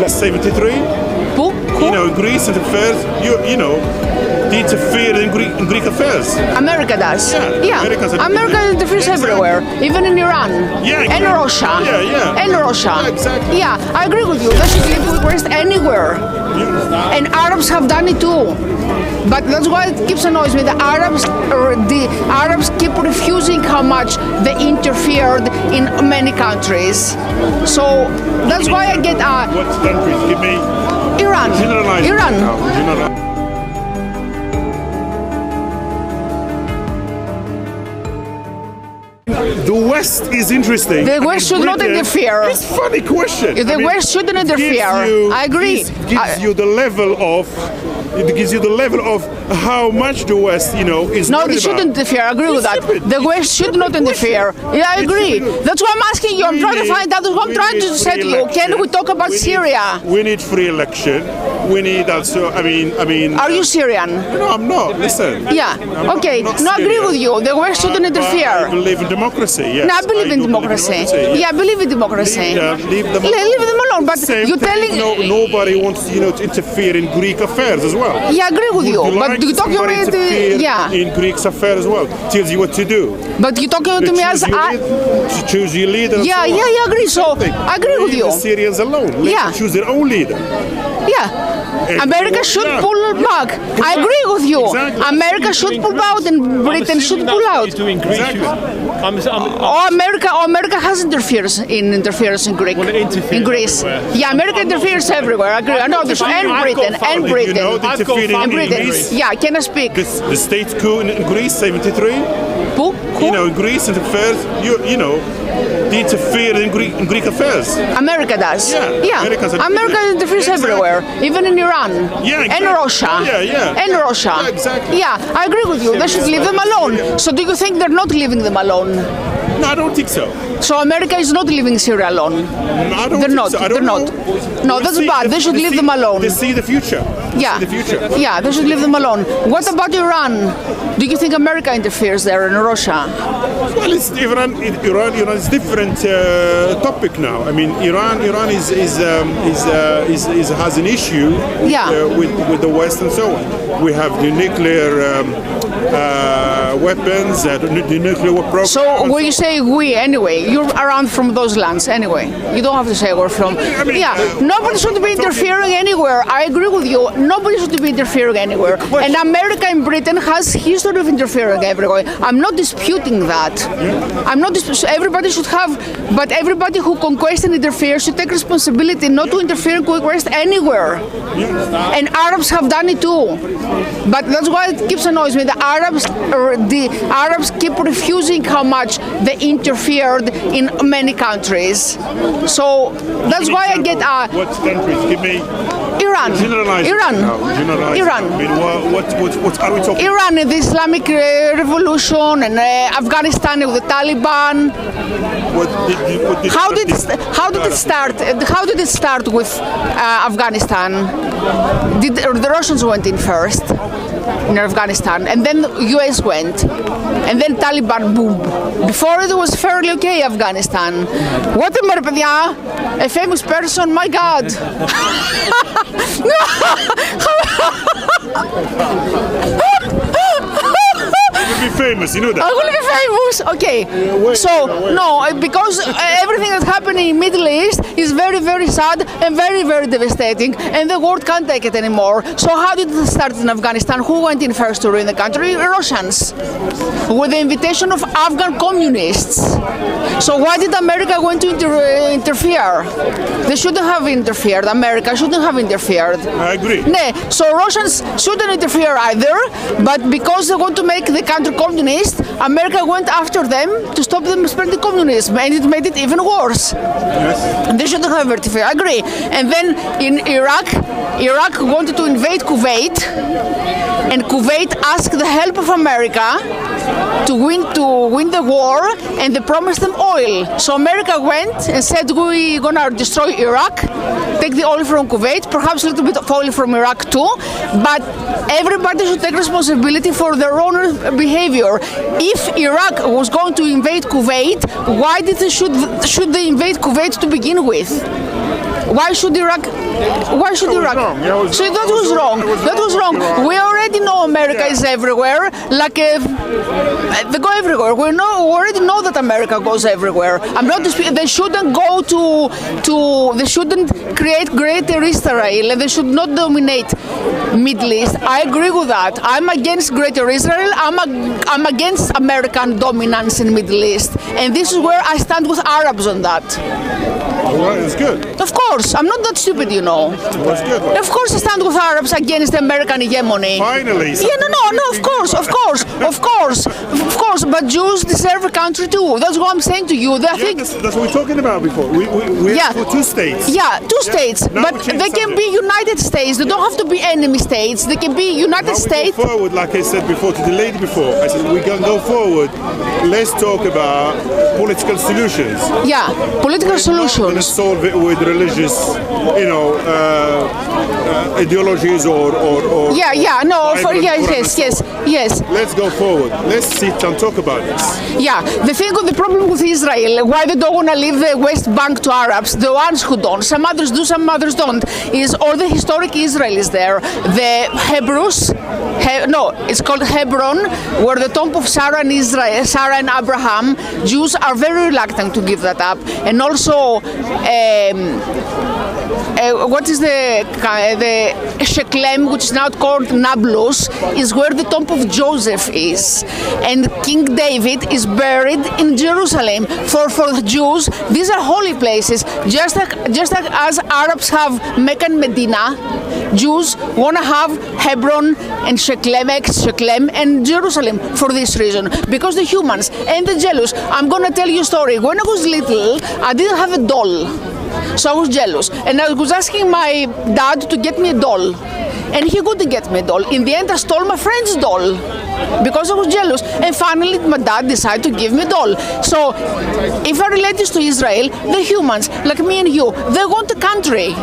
in 73. Who? You know, Greece interferes. They interfere in Greek affairs. America does. Yeah. America interferes everywhere, even in Iran. Yeah, exactly. And Russia. Yeah. And Russia. Yeah, exactly. Yeah, I agree with you. They should live with West anywhere. Yeah. And Arabs have done it too. But that's why it keeps annoying me. The Arabs keep refusing how much they interfered in many countries. So that's why I get What countries? Give me. Iran. Generalize. Iran. Generalize. The West is interesting. The West should not interfere. It's a funny question. The West shouldn't interfere. I agree. Gives you the level of how much the West, is. No, worried they shouldn't about. interfere. I agree with that. Stupid. The West should not interfere. Yeah, I agree. That's why I'm asking you. I'm trying to find out. I'm trying to say to you. Can we talk about Syria? We need free election. We need also. I mean. Are you Syrian? No, I'm not. Listen. Yeah. Okay. I'm not No, I agree Syrian. with you. The West shouldn't But interfere. I believe in democracy. Yes. No, I believe in do democracy. yes. Yeah, I believe in democracy. Leave them Leave them alone. But Same you're thing. telling. Nobody wants to interfere in Greek affairs as well. Yeah, I agree with you. Would But like you talking somebody about interfere yeah. in Greek's affairs as well. Tells you what to do. But you're talking to me as To choose your leader. and yeah, so on. yeah, I agree. So I agree with Leave you. the Syrians alone. Let Yeah. them choose their own leader. Yeah. And America what- should yeah. pull back. I agree with you. Exactly. America should pull out and Britain should pull out. Exactly. Oh, America has interference in Greek. Well, it interferes in Greece. everywhere. Yeah, America interferes everywhere. I agree. I know this. And Britain. And Did Britain. you know they I've got interfered in And family Britain. Greece? Yeah, can I speak? The state coup in Greece, 73. Who? Greece interferes. They interfere in Greek affairs. America does. Yeah, America interferes Exactly. everywhere, even in Iran. Yeah, And exactly. Russia. Yeah. And Russia. Yeah, exactly. Yeah, I agree with you. They should leave them alone. So do you think they're not leaving them alone? No, I don't think so. So America is not leaving Syria alone. No, I don't They're think not. so. I don't They're know. not. No, that's bad. They should leave them alone. They see the future. Yeah. See the future. Yeah, they should leave them alone. What about Iran? Do you think America interferes there in Russia? Well, it's Iran is different topic now. I mean, Iran has an issue Yeah. with the West and so on. We have the nuclear weapons, the nuclear program. So when you say we anyway, you're around from those lands anyway. You don't have to say where from. mean, Yeah, nobody should be interfering anywhere. I agree with you. Nobody should be interfering anywhere. And America and Britain has history of interfering everywhere. I'm not disputing that. I'm not everybody should have, but everybody who conquests and interferes should take responsibility not to interfere and conquest anywhere. And Arabs have done it too. But that's why it keeps annoying me. The Arabs keep refusing how much they interfered in many countries. So that's why I get What countries? Give me. Iran. Generalize. Iran. Generalize. Iran. I mean, what are we talking? Iran, the Islamic Revolution, and Afghanistan with the Taliban. What did How did it start? How did it start with Afghanistan? The Russians went in first in Afghanistan, and then US went, and then Taliban boom. Before it was fairly okay, Afghanistan. What am I, παιδιά? A famous person, my God. Be famous, you know that. I will be famous. Okay. So no, because everything that's happening in Middle East is very, very sad and very, very devastating, and the world can't take it anymore. So how did it start in Afghanistan? Who went in first to ruin the country? Russians, with the invitation of Afghan communists. So why did America want to interfere? They shouldn't have interfered. America shouldn't have interfered. I agree. No, so Russians shouldn't interfere either, but because they want to make the country communist, America went after them to stop them spreading communism, and it made it even worse. Yes. They shouldn't have interfered. I agree. And then in Iraq wanted to invade Kuwait, and Kuwait asked the help of America to win the war, and they promised them oil. So America went and said, we're gonna destroy Iraq, take the oil from Kuwait, perhaps a little bit of oil from Iraq too, but everybody should take responsibility for their own behavior. If Iraq was going to invade Kuwait, why should they invade Kuwait to begin with? Why should Iraq? Why should Iraq? Wrong. Yeah, So that was wrong. That was wrong. We already know America is everywhere. Like they go everywhere. We already know that America goes everywhere. I'm not. They shouldn't go to. They shouldn't create greater Israel. They should not dominate Middle East. I agree with that. I'm against greater Israel. I'm against American dominance in Middle East, and this is where I stand with Arabs on that. All right, it's good. Of course, I'm not that stupid, you know. That's good. Of course, I stand with Arabs against American hegemony. Finally. Yeah, no, of course. But Jews deserve a country too. That's what I'm saying to you. Yeah, that's what we were talking about before. We Yeah. have for two states. Yeah, two states, Now but we change they can be United States. They don't have to be enemy states. They can be United Now we States. go forward, like I said before to the lady before. I said we can go forward. Let's talk about political solutions. Yeah, political We're not going to solutions. solve it with religious, ideologies or. Yeah, no, vibrant yes. Let's go forward. Let's sit and talk about this. Yeah, the problem with Israel, why they don't want to leave the West Bank to Arabs, the ones who don't, some others do, some others don't, is all the historic Israel is there. The Hebrews, it's called Hebron, where the tomb of Sarah and Abraham. Jews are very reluctant to give that up, and also. What is the Shechem, which is now called Nablus, is where the tomb of Joseph is, and King David is buried in Jerusalem. For the Jews, these are holy places. Just like as Arabs have Mecca and Medina, Jews want to have Hebron and Shechem and Jerusalem for this reason, because the humans and the jealous. I'm gonna tell you a story. When I was little, I didn't have a doll. So I was jealous, and I was asking my dad to get me a doll, and he couldn't get me a doll. In the end, I stole my friend's doll because I was jealous, and finally my dad decided to give me a doll. So if I relate this to Israel, the humans, like me and you, they want a country.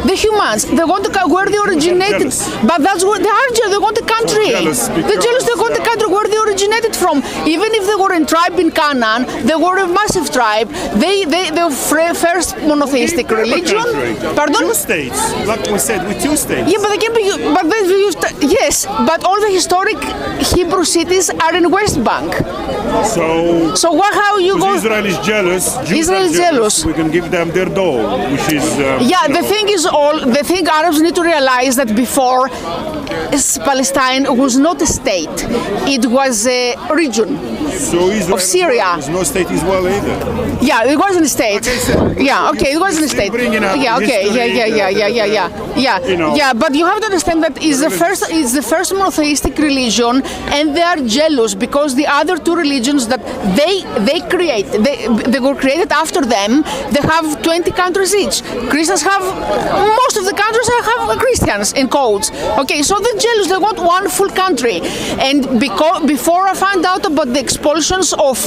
The humans, they want to where they originated, but that's what they are. They want a country. They're jealous. They want a country where they originated from. Even if they were a tribe in Canaan, they were a massive tribe. The first monotheistic religion. Pardon? Two states, like we said, with two states. Yeah, but they can be. Yes, but all the historic Hebrew cities are in West Bank. So how you go? Israel is jealous. Jews Israel are is jealous. We can give them their doll, which is. The thing Arabs need to realize that before Palestine was not a state; it was a region So Israel of Syria. Is no state as well either. Yeah, it wasn't a state. Yeah, okay, it wasn't a state. Yeah, okay, yeah. But you have to understand that it's the first monotheistic religion, and they are jealous because the other two religions that they create, they were created after them. They have 20 countries each. Christians have most of the countries have Christians in codes. Okay, so they're jealous. They want one full country, and before I found out about the expulsions of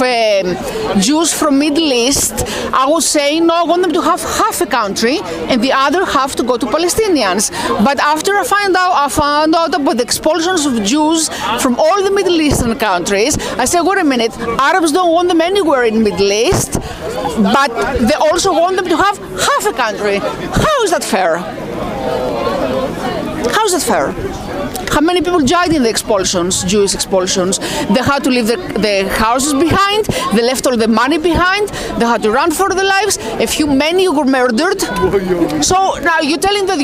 Jews from Middle East, I was saying no, I want them to have half a country and the other half to go to Palestinians. But after I found out about the expulsions of Jews from all the Middle Eastern countries, I said, wait a minute, Arabs don't want them anywhere in Middle East, but they also want them to have half a country. How is that fair? How is that fair? How many people died in the expulsions, Jewish expulsions? They had to leave their houses behind, they left all the money behind, they had to run for their lives, many were murdered. So now you're telling that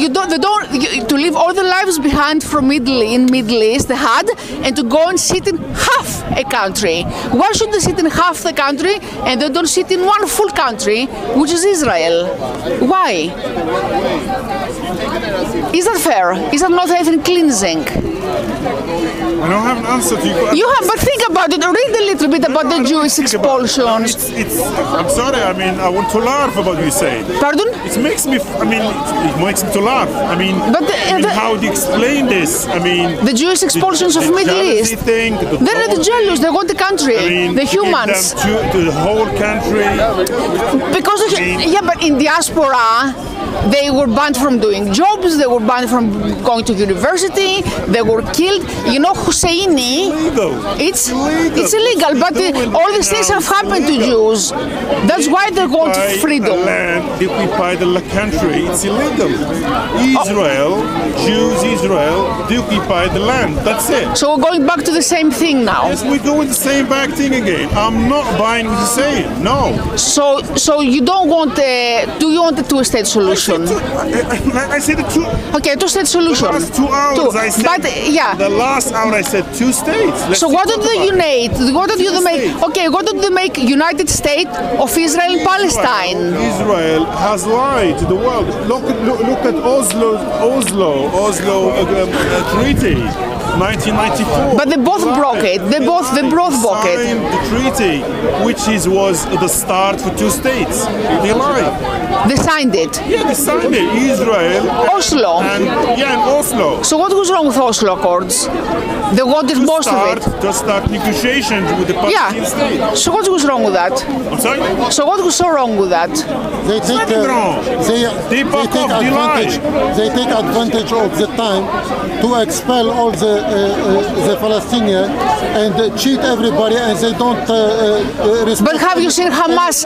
to leave all their lives behind from Middle East they had, and to go and sit in half a country. Why should they sit in half the country and they don't sit in one full country, which is Israel? Why? Is that fair? Is that not ethnic cleansing? I don't have an answer to you. You have, but think about it. Read a little bit about the Jewish expulsions. I'm sorry. I mean, I want to laugh about what you say. Pardon? It makes me. It makes me to laugh. I mean, how do you explain this? I mean, the Jewish expulsions of Middle East. They're the jealous. They want the country. The humans. To the whole country. Because but in diaspora, they were banned from doing jobs. They were banned from going to university. They were killed. You know, Husseini. It's illegal, but all these things have happened to Jews. That's why they want freedom. Land, they occupy the country. It's illegal. Israel, Jews, Israel, they occupy the land. That's it. So we're going back to the same thing now. Yes, we're doing the same back thing again. I'm not buying what you're saying. No. So you don't want do you want a two-state solution? I said the two. Okay, two-state solution. The last 2 hours I said. But yeah. The last hour I said 2 states. So what did they unite? What did you make? Okay, what did they make? United States of Israel and Palestine. Israel has lied to the world. Look at Oslo Treaty. 1994. But they both broke it. They both broke it. Signed the treaty, which was the start for 2 states. They lied. They signed it. Yeah, they signed it. Israel. Oslo. And Oslo. So what was wrong with Oslo Accords? They wanted most of it. To start negotiations with the Palestinian state. So what was wrong with that? I'm sorry? So what was so wrong with that? They take advantage of the time to expel all the Palestinians and cheat everybody, and they don't respect. But have you seen Hamas?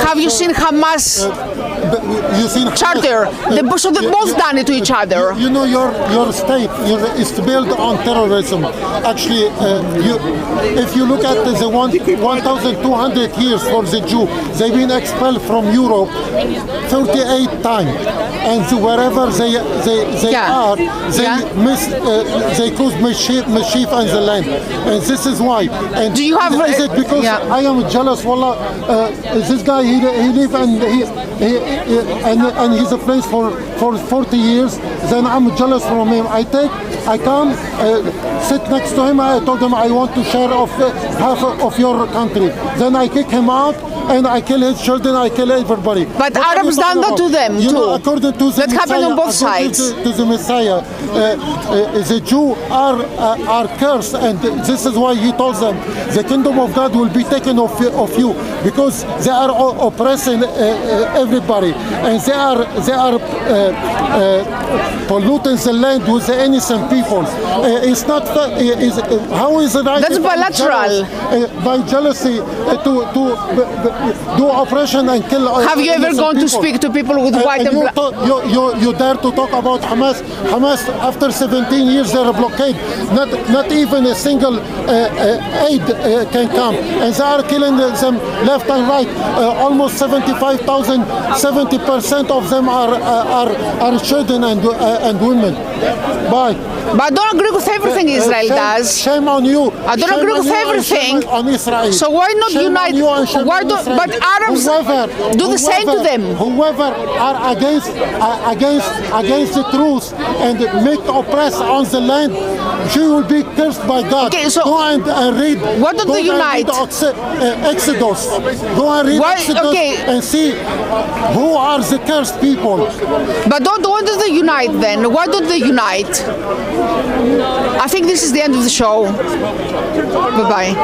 Have you seen Hamas charter? So they both done it to each other. You know, your state is built on terrorism. Actually, if you look at the 1,200 years for the Jew, they've been expelled from Europe 38 times, and wherever they are, they cause mischief on the land, and this is why. And do you have? Is it because I am jealous? Wallah, this guy he live and he's a place for 40 years. Then I'm jealous from him. I come sit next to him. I told him I want to share of half of your country. Then I kick him out and I kill his children. I kill everybody. But Arabs done that to them too. Know, according to the that happened on both sides. To the Messiah, the Jew are cursed, and this is why he told them the kingdom of God will be taken of you, because they are oppressing everybody, and they are polluting the land with the innocent people. It's not how is it right? That's bilateral. By jealousy to do oppression and kill. Have you ever gone to speak to people with white and black? You dare to talk about Hamas? Hamas, after 17 years, they're blockade. Not even a single aid can come, and they are killing them left and right. Almost 75,000. 70% of them are children and women. Bye. But I don't agree with everything Israel does. Shame on you. I don't agree with everything. On Israel. So why not unite? But Arabs do the same to them. Whoever are against the truth and make oppress on the land, she will be cursed by God. Okay, so go and read. What do they unite? Exodus. Go and read Exodus and see who are the cursed people. But what do they unite then? Why don't they unite? I think this is the end of the show. Bye-bye.